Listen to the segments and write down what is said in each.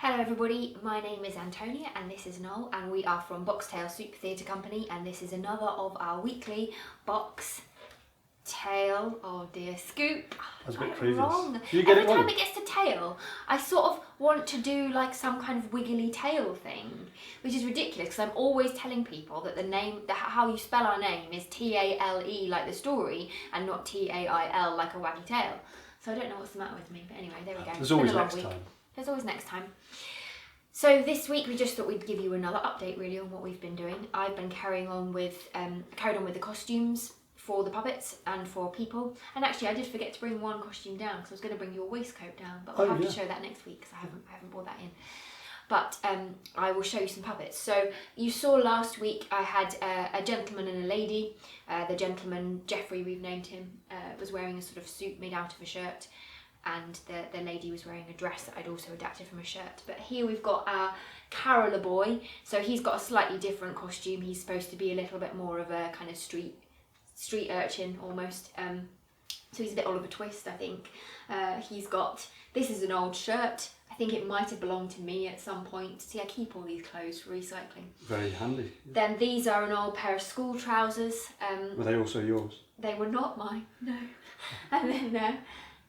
Hello everybody, my name is Antonia and this is Noel and we are from Boxtail Super Theatre Company and this is another of our weekly Box Tail, oh dear, Scoop. That's a bit previous. Wrong. You get Every it wrong. time it gets to tail, I sort of want to do like some kind of wiggly tail thing, which is ridiculous because I'm always telling people that the name, how you spell our name is T-A-L-E like the story and not T-A-I-L like a waggy tail. So I don't know what's the matter with me, but anyway, there we go. There's always Been a long next week. time. There's always next time. So this week we just thought we'd give you another update really on what we've been doing. I've been carried on with the costumes for the puppets and for people. And actually I did forget to bring one costume down because I was going to bring your waistcoat down, but I'll have to show that next week because I haven't brought that in. But I will show you some puppets. So you saw last week I had a gentleman and a lady. The gentleman, Jeffrey we've named him, was wearing a sort of suit made out of a shirt. And the lady was wearing a dress that I'd also adapted from a shirt. But here we've got our Caroler boy. So he's got a slightly different costume. He's supposed to be a little bit more of a kind of street urchin almost. So he's a bit Oliver Twist, I think. This is an old shirt. I think it might have belonged to me at some point. See, I keep all these clothes for recycling. Very handy. Then these are an old pair of school trousers. Were they also yours? They were not mine, no. And then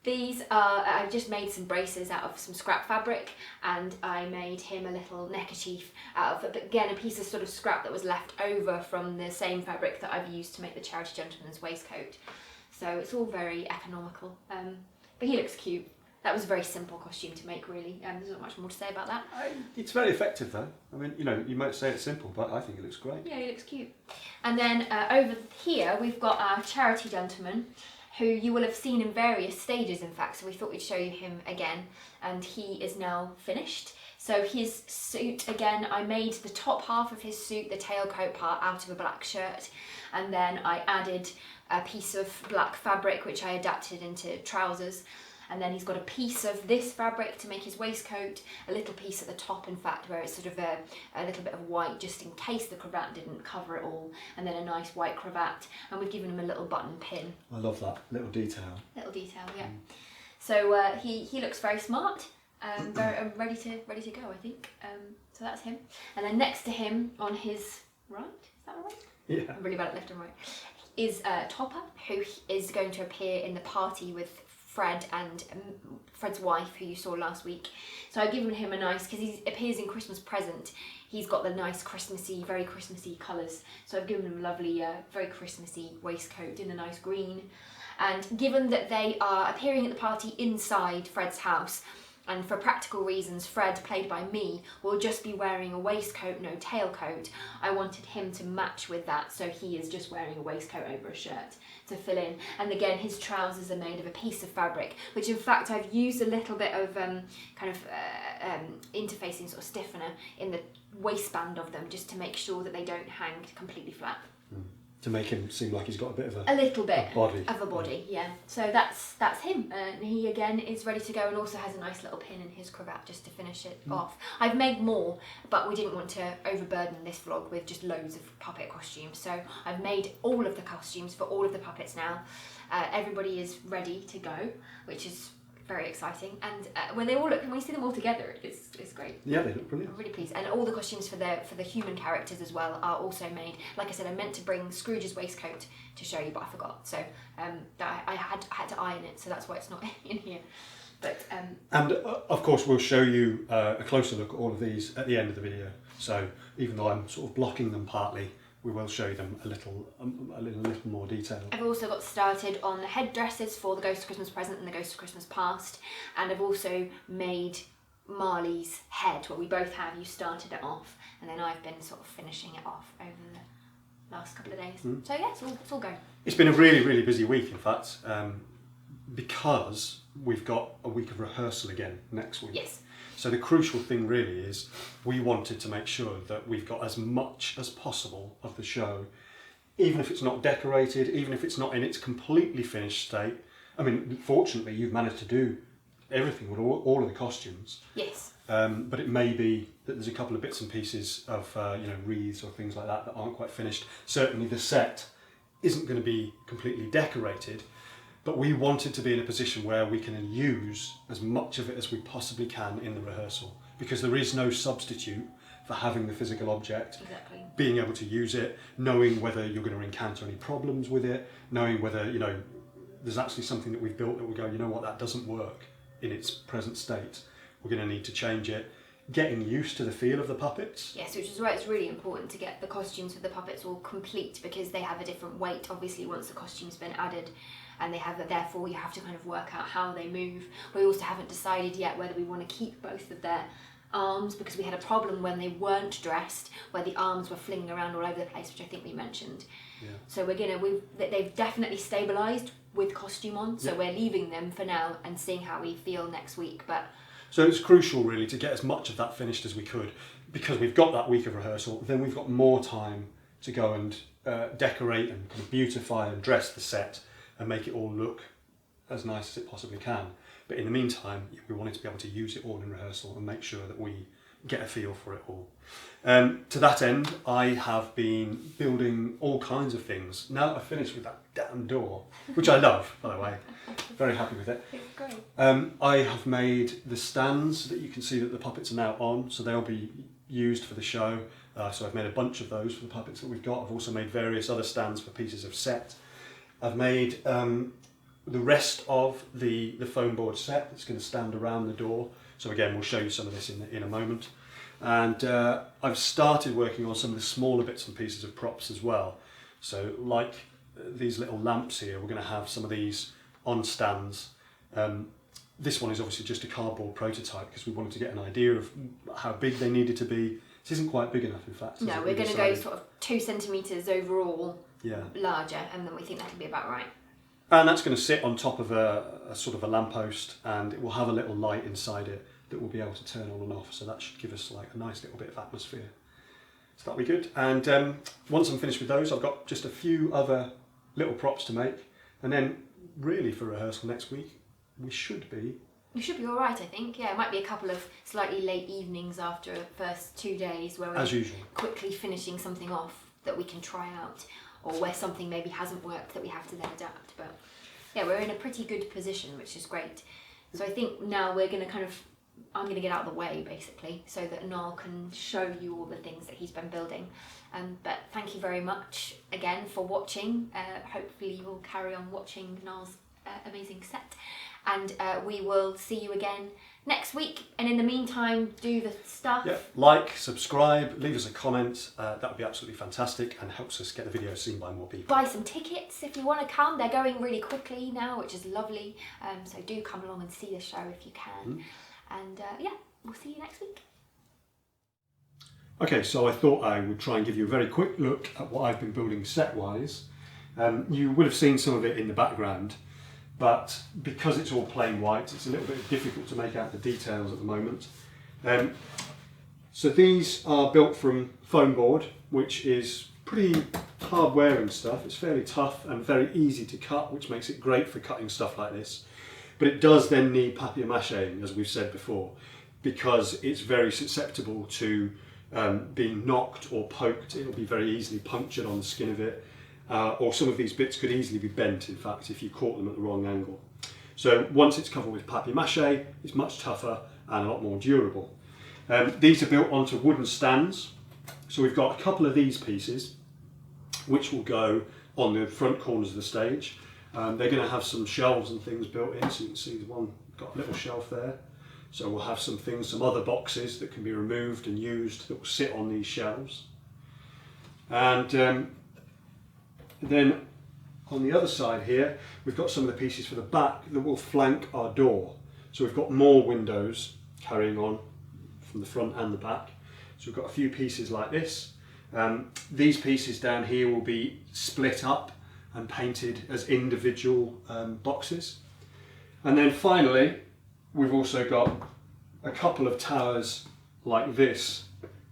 these are, I just made some braces out of some scrap fabric and I made him a little neckerchief out of, again, a piece of sort of scrap that was left over from the same fabric that I've used to make the charity gentleman's waistcoat. So it's all very economical, but he looks cute. That was a very simple costume to make really, there's not much more to say about that. It's very effective though. I mean, you know, you might say it's simple, but I think it looks great. Yeah, he looks cute. And then over here we've got our charity gentleman, who you will have seen in various stages in fact, so we thought we'd show you him again, and he is now finished. So his suit, again, I made the top half of his suit, the tailcoat part, out of a black shirt, and then I added a piece of black fabric which I adapted into trousers, and then he's got a piece of this fabric to make his waistcoat, a little piece at the top in fact where it's sort of a little bit of white just in case the cravat didn't cover it all, and then a nice white cravat, and we've given him a little button pin. I love that little detail. Little detail, yeah. So he looks very smart, very ready to go I think. So that's him. And then next to him on his right, is that right? Yeah. I'm really bad at left and right. Is Topper, who is going to appear in the party with Fred and Fred's wife, who you saw last week. So I've given him a nice, because he appears in Christmas Present, he's got the nice Christmassy, very Christmassy colours. So I've given him a lovely, very Christmassy waistcoat in a nice green. And given that they are appearing at the party inside Fred's house, and for practical reasons, Fred, played by me, will just be wearing a waistcoat, no tailcoat. I wanted him to match with that, so he is just wearing a waistcoat over a shirt to fill in. And again, his trousers are made of a piece of fabric, which in fact I've used a little bit of interfacing sort of stiffener in the waistband of them, just to make sure that they don't hang completely flat. To make him seem like he's got a bit of a little bit body. of a body, yeah. So that's him, and he again is ready to go, and also has a nice little pin in his cravat just to finish it off. I've made more, but we didn't want to overburden this vlog with just loads of puppet costumes, so I've made all of the costumes for all of the puppets now. Everybody is ready to go, which is very exciting, and when you see them all together, it's great. Yeah, they look brilliant. I'm really pleased, and all the costumes for the human characters as well are also made. Like I said, I meant to bring Scrooge's waistcoat to show you, but I forgot. So I had to iron it, so that's why it's not in here. But and of course, we'll show you a closer look at all of these at the end of the video. So even though I'm sort of blocking them partly, we will show them a little more detail. I've also got started on the headdresses for the Ghost of Christmas Present and the Ghost of Christmas Past, and I've also made Marley's head, what we both have. You started it off, and then I've been sort of finishing it off over the last couple of days. So yeah, it's all going. It's been a really, really busy week, in fact, because we've got a week of rehearsal again next week. Yes. So the crucial thing really is we wanted to make sure that we've got as much as possible of the show, even if it's not decorated, even if it's not in its completely finished state. I mean, fortunately, you've managed to do everything with all of the costumes. Yes. But it may be that there's a couple of bits and pieces of wreaths or things like that that aren't quite finished. Certainly the set isn't going to be completely decorated, but we wanted to be in a position where we can use as much of it as we possibly can in the rehearsal, because there is no substitute for having the physical object, Exactly. being able to use it, knowing whether you're going to encounter any problems with it, knowing whether, you know, there's actually something that we've built that we go, you know what, that doesn't work in its present state. We're going to need to change it. Getting used to the feel of the puppets. Yes, which is why it's really important to get the costumes for the puppets all complete, because they have a different weight, obviously, once the costume's been added, and they have, therefore you have to kind of work out how they move. We also haven't decided yet whether we want to keep both of their arms, because we had a problem when they weren't dressed, where the arms were flinging around all over the place, which I think we mentioned. Yeah. So they've definitely stabilised with costume on, so we're leaving them for now and seeing how we feel next week. But so it's crucial really to get as much of that finished as we could, because we've got that week of rehearsal, then we've got more time to go and decorate and kind of beautify and dress the set and make it all look as nice as it possibly can. But in the meantime, we wanted to be able to use it all in rehearsal and make sure that we get a feel for it all. To that end, I have been building all kinds of things. Now I've finished with that damn door, which I love, by the way. Very happy with it. it's great. I have made the stands that you can see that the puppets are now on, so they'll be used for the show. So I've made a bunch of those for the puppets that we've got. I've also made various other stands for pieces of set. I've made the rest of the foam board set that's going to stand around the door. So again, we'll show you some of this in a moment. And I've started working on some of the smaller bits and pieces of props as well. So like these little lamps here, we're going to have some of these on stands. This one is obviously just a cardboard prototype because we wanted to get an idea of how big they needed to be. This isn't quite big enough, in fact. No, we're going to go sort of 2 centimetres overall larger, and then we think that can be about right. And that's going to sit on top of a sort of a lamppost, and it will have a little light inside it that we'll be able to turn on and off. So that should give us like a nice little bit of atmosphere. So that'll be good. And once I'm finished with those, I've got just a few other little props to make. And then really for rehearsal next week, we should be all right, I think. Yeah, it might be a couple of slightly late evenings after the first 2 days where we're as usual quickly finishing something off that we can try out, or where something maybe hasn't worked that we have to then adapt. But yeah, we're in a pretty good position, which is great. So I think now we're going to I'm going to get out of the way basically so that Niall can show you all the things that he's been building. But thank you very much again for watching. Hopefully you will carry on watching Niall's amazing set, and we will see you again next week. And in the meantime, do the stuff. Yeah, like, subscribe, leave us a comment. That would be absolutely fantastic and helps us get the video seen by more people. Buy some tickets if you want to come. They're going really quickly now, which is lovely. So do come along and see the show if you can. And yeah, we'll see you next week. Okay, so I thought I would try and give you a very quick look at what I've been building set-wise. You would have seen some of it in the background, but because it's all plain white, it's a little bit difficult to make out the details at the moment. So these are built from foam board, which is pretty hard wearing stuff. It's fairly tough and very easy to cut, which makes it great for cutting stuff like this. But it does then need papier-mâché, as we've said before, because it's very susceptible to being knocked or poked. It'll be very easily punctured on the skin of it, or some of these bits could easily be bent, in fact, if you caught them at the wrong angle. So once it's covered with papier-mâché, it's much tougher and a lot more durable. These are built onto wooden stands. So we've got a couple of these pieces, which will go on the front corners of the stage. They're going to have some shelves and things built in, so you can see the one got a little shelf there. So we'll have some things, some other boxes that can be removed and used that will sit on these shelves. And then on the other side here, we've got some of the pieces for the back that will flank our door. So we've got more windows carrying on from the front and the back. So we've got a few pieces like this. These pieces down here will be split up and painted as individual boxes. And then finally, we've also got a couple of towers like this,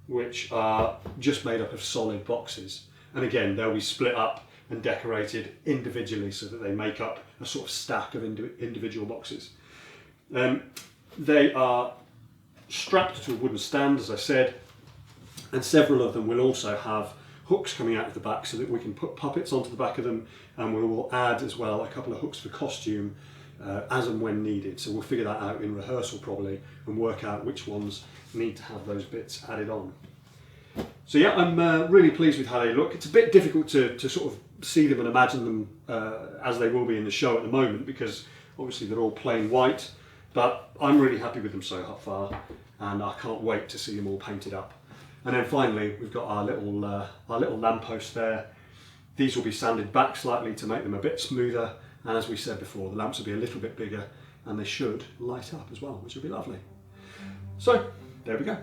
which are just made up of solid boxes. And again, they'll be split up and decorated individually so that they make up a sort of stack of individual boxes. They are strapped to a wooden stand, as I said, and several of them will also have hooks coming out of the back so that we can put puppets onto the back of them, and we will add as well a couple of hooks for costume as and when needed. So we'll figure that out in rehearsal probably and work out which ones need to have those bits added on. So yeah, I'm really pleased with how they look. It's a bit difficult to sort of see them and imagine them as they will be in the show at the moment, because obviously they're all plain white, but I'm really happy with them so far, and I can't wait to see them all painted up. And then finally, we've got our little lamppost there. These will be sanded back slightly to make them a bit smoother, and as we said before, the lamps will be a little bit bigger, and they should light up as well, which will be lovely. So, there we go.